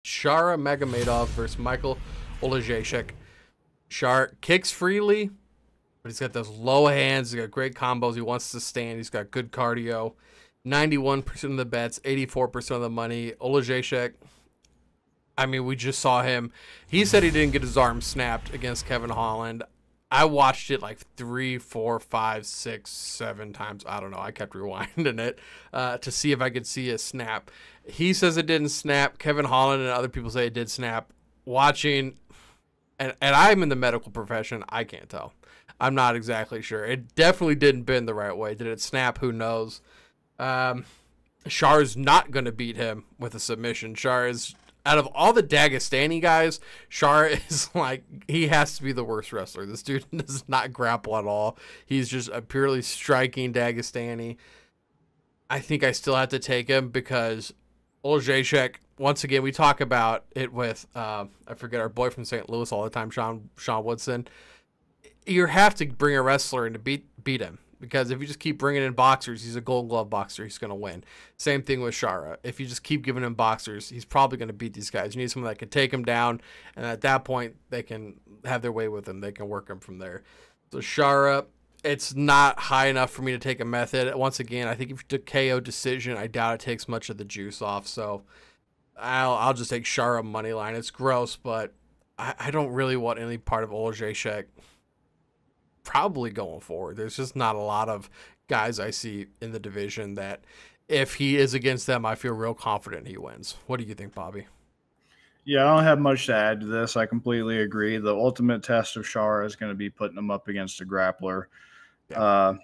Shara Magomedov versus Michal Oleksiejczuk. Shara kicks freely, but he's got those low hands. He's got great combos. He wants to stand. He's got good cardio. 91% of the bets, 84% of the money. Oleksiejczuk, I mean, we just saw him. He said he didn't get his arm snapped against Kevin Holland. I watched it like 3, 4, 5, 6, 7 times. I don't know. I kept rewinding it to see if I could see a snap. He says it didn't snap. Kevin Holland and other people say it did snap. Watching, and I'm in the medical profession. I can't tell. I'm not exactly sure. It definitely didn't bend the right way. Did it snap? Who knows? Shara's not going to beat him with a submission. Shara is, out of all the Dagestani guys, Shara is like, he has to be the worst wrestler. This dude does not grapple at all. He's just a purely striking Dagestani. I think I still have to take him because Oleksiejczuk, once again, we talk about it with, I forget, our boy from St. Louis all the time, Sean Woodson. You have to bring a wrestler in to beat him. Because if you just keep bringing in boxers, he's a Gold Glove boxer. He's going to win. Same thing with Shara. If you just keep giving him boxers, he's probably going to beat these guys. You need someone that can take him down, and at that point, they can have their way with him. They can work him from there. So Shara, it's not high enough for me to take a method. Once again, I think if you took KO decision, I doubt it takes much of the juice off. So I'll just take Shara money line. It's gross, but I don't really want any part of Oleksiejczuk probably going forward. There's just not a lot of guys I see in the division that if he is against them, I feel real confident he wins. What do you think, Bobby? Yeah, I don't have much to add to this. I completely agree. The ultimate test of Shara is going to be putting him up against a grappler. Yeah.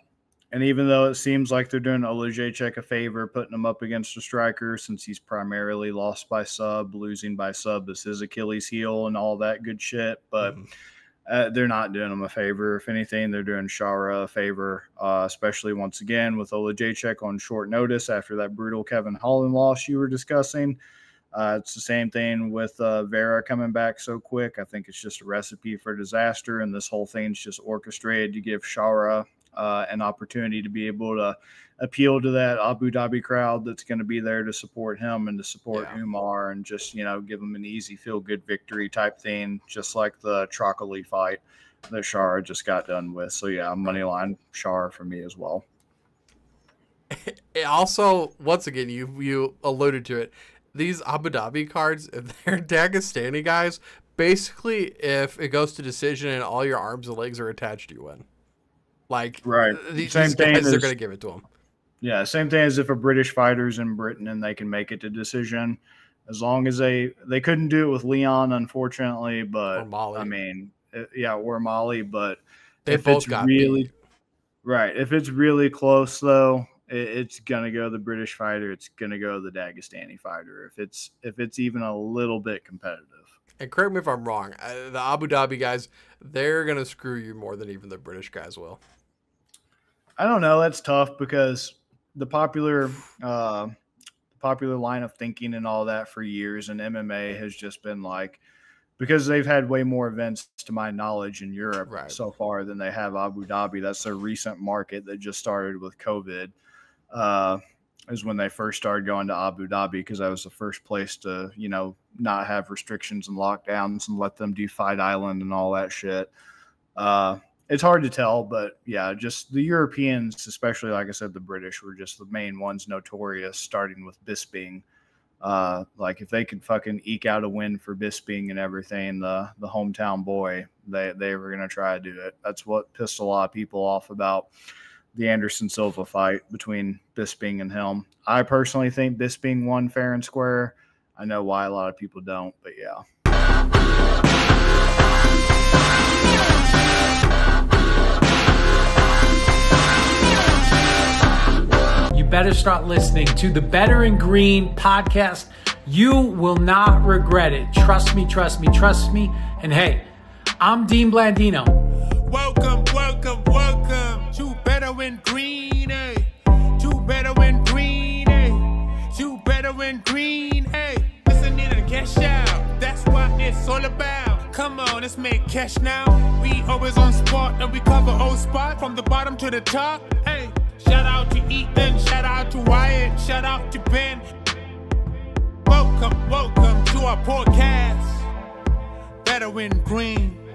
And even though it seems like they're doing Oleksiejczuk a favor, putting him up against a striker, since he's primarily lost by sub, losing by sub is his Achilles heel and all that good shit. But they're not doing him a favor. If anything, they're doing Shara a favor, especially once again with Oleksiejczuk on short notice after that brutal Kevin Holland loss you were discussing. It's the same thing with Vera coming back so quick. I think it's just a recipe for disaster, and this whole thing's just orchestrated to give Shara an opportunity to be able to appeal to that Abu Dhabi crowd that's going to be there to support him and to support Umar and just, you know, give him an easy feel-good victory type thing, just like the Trocoli fight that Shara just got done with. So, yeah, moneyline Shara for me as well. Also, once again, you alluded to it. These Abu Dhabi cards, if they're Dagestani guys, basically if it goes to decision and all your arms and legs are attached, you win. Like, right. These guys, they're going to give it to them. Yeah, same thing as if a British fighter's in Britain and they can make it to decision. As long as they couldn't do it with Leon, unfortunately, but or Molly. I mean, or Molly, but they both got really beat. Right. If it's really close though, it's gonna go the British fighter. It's gonna go the Dagestani fighter. If it's even a little bit competitive. And correct me if I'm wrong. The Abu Dhabi guys, they're gonna screw you more than even the British guys will. I don't know. That's tough because the popular line of thinking and all that for years in MMA has just been like, because they've had way more events to my knowledge in Europe so far than they have Abu Dhabi. That's a recent market that just started with COVID. Is when they first started going to Abu Dhabi because that was the first place to, you know, not have restrictions and lockdowns and let them do Fight Island and all that shit. It's hard to tell, but yeah, just the Europeans, especially, like I said, the British were just the main ones notorious, starting with Bisping. Like if they could fucking eke out a win for Bisping and everything, the hometown boy, they were going to try to do it. That's what pissed a lot of people off about the Anderson Silva fight between Bisping and him. I personally think Bisping won fair and square. I know why a lot of people don't, but yeah. You better start listening to the Better in Green podcast. You will not regret it. Trust me, trust me, trust me. And hey, I'm Dean Blandino. Welcome, welcome, welcome to Better in Green, eh? To Better in Green, eh? To Better in Green, eh? Listen in and cash out. That's what it's all about. Come on, let's make cash now. We always on spot and we cover old spot from the bottom to the top, hey. Shout out to Ethan, shout out to Wyatt, shout out to Ben. Welcome, welcome to our podcast. Better win green.